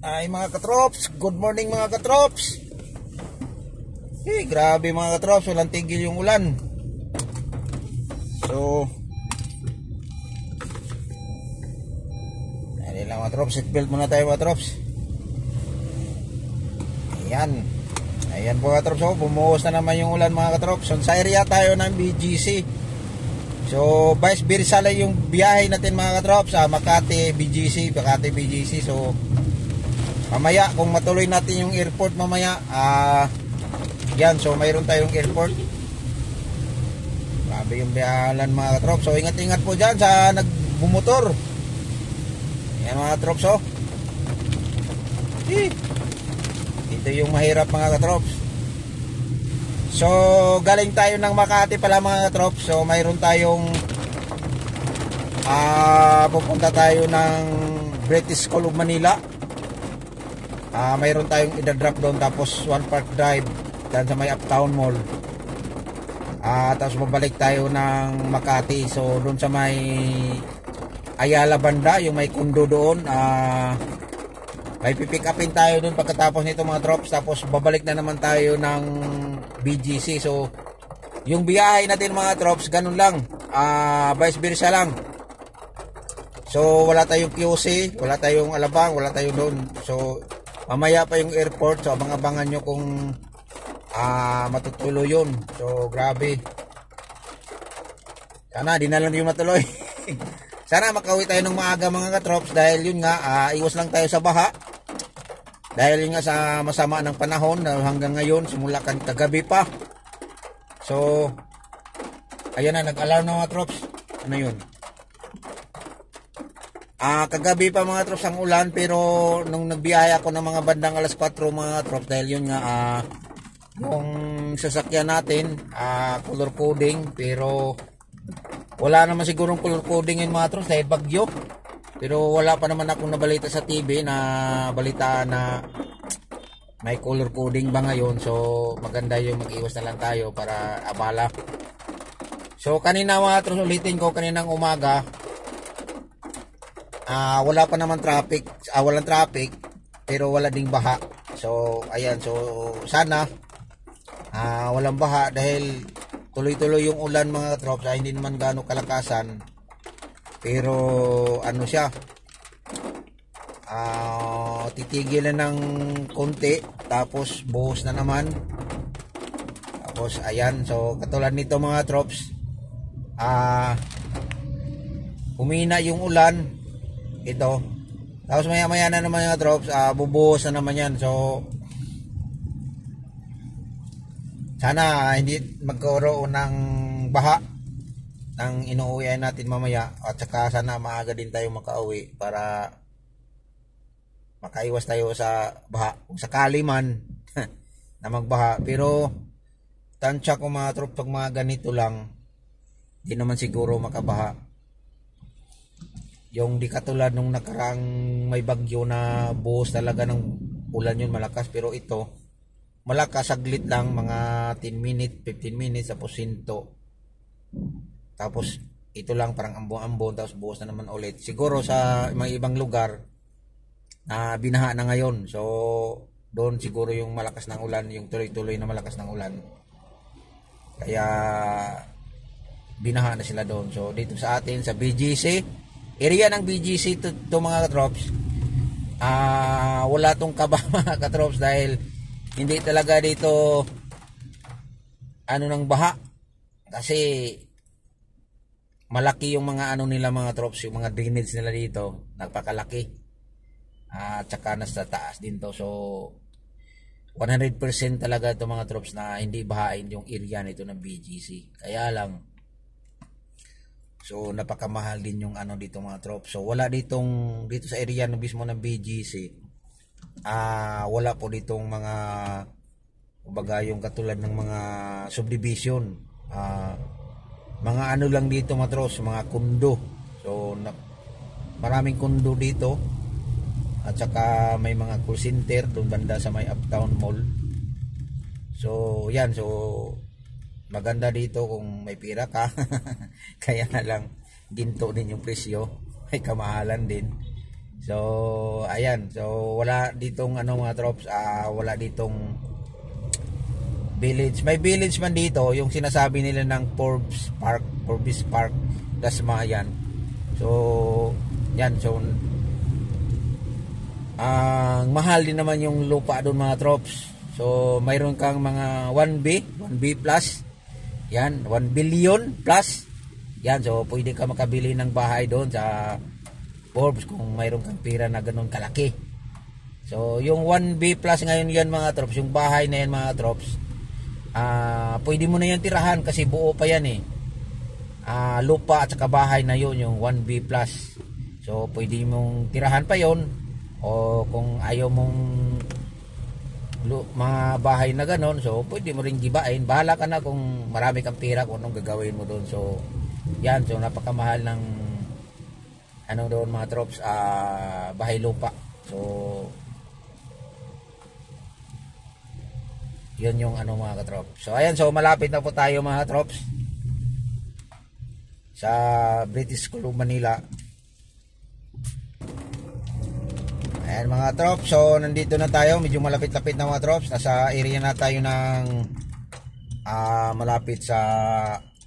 Ay mga katrops, good morning mga katrops. Grabe mga katrops, walang tigil yung ulan. So ayun lang mga katrops, seatbelt muna tayo mga katrops. Ayan po mga katrops, bumuhos na naman yung ulan mga katrops. So sa area tayo ng BGC. So vice versa lang yung biyahe natin mga katrops, Makati BGC. So mamaya kung matuloy natin yung airport mamaya, yan, so mayroon tayong airport. Grabe yung biyahalan mga katrops. So ingat po dyan sa nagbumotor. Yan mga katrops. Ito yung mahirap mga katrops. So galing tayo ng Makati pala mga katrops. So mayroon tayong pupunta tayo ng British School of Manila. Mayroon tayong idadrop doon, tapos one park drive dyan sa may Uptown Mall. Tapos babalik tayo ng Makati. So doon sa may Ayala banda, yung may kundo doon, may pipick upin tayo doon pagkatapos nito mga drops. Tapos babalik na naman tayo ng BGC. So yung biyahe natin mga drops, ganun lang, vice versa lang. So wala tayong QC, wala tayong Alabang, wala tayong doon. So mamaya pa yung airport. So abang-abangan nyo kung matutuloy yun. So grabe, sana di na lang yung matuloy. Sana makauwi tayo ng maaga mga katrops, dahil yun nga, iwas lang tayo sa baha. Dahil yun nga sa masama ng panahon hanggang ngayon, simula kagabi pa. So ayan na, nag-alarm na mga trops. Ano yun? Kagabi pa mga trops ang ulan, pero nung nagbiyahe ako ng mga bandang alas 4 mga trops, dahil yun nga, yung sasakyan natin, color coding, pero wala naman sigurong color coding yun mga trops dahil bagyo. Pero wala pa naman akong nabalita sa TV na balita na may color coding ba ngayon. So maganda yung mag-iwas na lang tayo para abala. So kanina mga trops, ulitin ko, kaninang umaga, wala pa naman traffic, walang traffic, pero wala ding baha. So ayan, so sana walang baha, dahil tuloy-tuloy yung ulan mga trops. Hindi naman gaano kalakasan, pero ano siya, titigil na ng konti, tapos buhos na naman. Tapos ayan, so katulad nito mga trops, humina yung ulan ito, tapos maya na naman mga trops, bubuhos na naman yan. So sana hindi magkaroon ng baha ng inuuwian natin mamaya, at saka sana maaga din tayo makauwi para makaiwas tayo sa baha kung sakali man na magbaha. Pero tansya ko mga trops, pag mga ganito lang, di naman siguro makabaha. Yung di katulad nung nakaraang may bagyo na buhos talaga ng ulan, yun malakas. Pero ito malakas, saglit lang, mga 10 minutes, 15 minutes, tapos hinto. Tapos ito lang parang ambon-ambon, tapos buhos na naman ulit. Siguro sa mga ibang lugar na binaha na ngayon, so doon siguro yung malakas ng ulan, yung tuloy-tuloy na malakas ng ulan, kaya binaha na sila doon. So dito sa atin sa BGC, area ng BGC to mga katrops, wala tong kaba mga katrops, dahil hindi talaga dito ng baha, kasi malaki yung mga nila mga trops, yung mga drainage nila dito, napakalaki, at saka nasa taas din to. So 100% talaga ito mga trops na hindi bahain yung area nito ng BGC. Kaya lang, so napakamahal din yung dito mga trops. So wala dito sa area mismo ng BGC, wala po ditong mga, kumbaga, yung katulad ng mga subdivision, mga lang dito mga trops, mga kundo. So maraming kundo dito, at saka may mga call center doon banda sa may Uptown Mall. So yan, so maganda dito kung may pira ka. Kaya na lang ginto din yung presyo, may kamahalan din. So ayan, so wala ditong ano mga trops, wala ditong village. May village man dito, yung sinasabi nila ng Forbes Park, Dasma yan. So yan, so ang mahal din naman yung lupa doon mga trops. So mayroon kang mga 1B plus. Yan, 1 billion plus. Yan, so pwede ka makabili ng bahay doon sa Forbes kung mayroon kang pira na ganun kalaki. So yung 1B plus ngayon yan mga trops, yung bahay na yan mga trops, pwede mo na yan tirahan kasi buo pa yan eh. Lupa at saka bahay na yun, yung 1B plus. So pwede mong tirahan pa yon, o kung ayaw mong mga bahay na ganon, so pwede mo rin gibain. Bahala ka na kung marami kang pira kung anong gagawin mo doon. So yan, so napakamahal ng ano doon mga trops, bahay lupa. So yun yung ano mga katrops. So ayan, so malapit na po tayo mga trops sa British Columbia, Manila. Ayan mga trops, so nandito na tayo, medyo malapit-lapit na mga trops. Nasa area na tayo ng malapit sa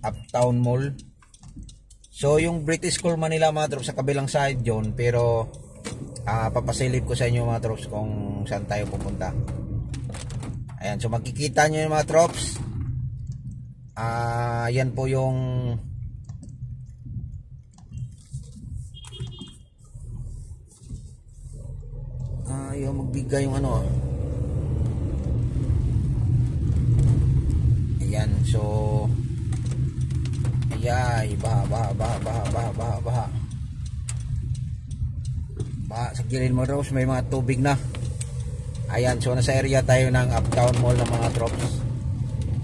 Uptown Mall. So yung British Columbia, Manila mga trops, sa kabilang side yun, pero papasilip ko sa inyo mga trops kung saan tayo pupunta. Ayan, so makikita nyo yung mga trops, yan po yung yung magbigay yung ano. Ayan, so ayay, baha sa gilid mo trops, may mga tubig na. Ayan, so nasa area tayo ng Uptown Mall ng mga trops.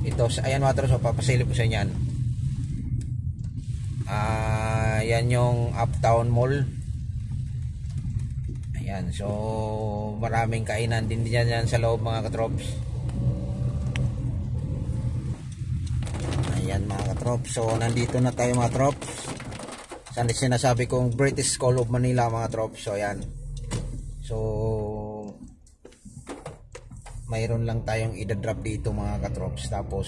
Ito, ayan mga trops, so papasilip ko sa inyo yan. Yan yung Uptown Mall. Ayan, so maraming kainan din yan sa loob mga katrops. Ayan mga katrops, so nandito na tayo mga trops. Saan sinasabi kong British Columbia, Manila mga trops. So ayan, so mayroon lang tayong idadrop dito mga katrops. Tapos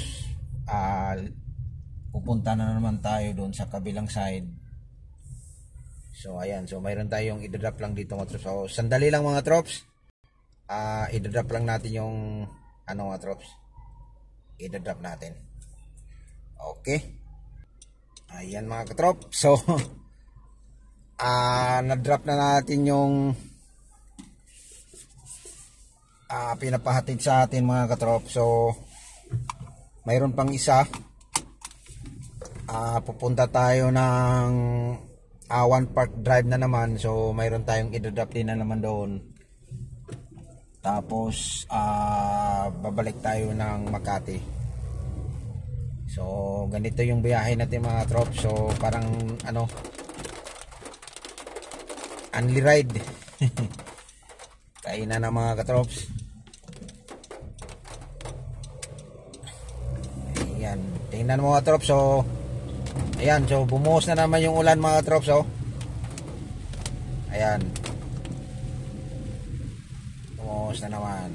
pupunta na naman tayo doon sa kabilang side. So ayan, so mayroon tayong idadrop lang dito mga trops. So sandali lang mga trops, idadrop lang natin yung ano mga trops, idadrop natin. Okay, ayan mga katrops, so na-drop na natin yung pinapahatid sa atin mga katrops. So mayroon pang isa, pupunta tayo ng One Park Drive na naman. So mayroon tayong idodrop din na naman doon. Tapos babalik tayo ng Makati. So ganito yung biyahe natin mga trops. So parang ano, only ride. Kainan na mga katrops. Ayan, tingnan mo mga trops. So ayan, so bumuhos na naman yung ulan mga trops. Oh, ayan, bumuhos na naman.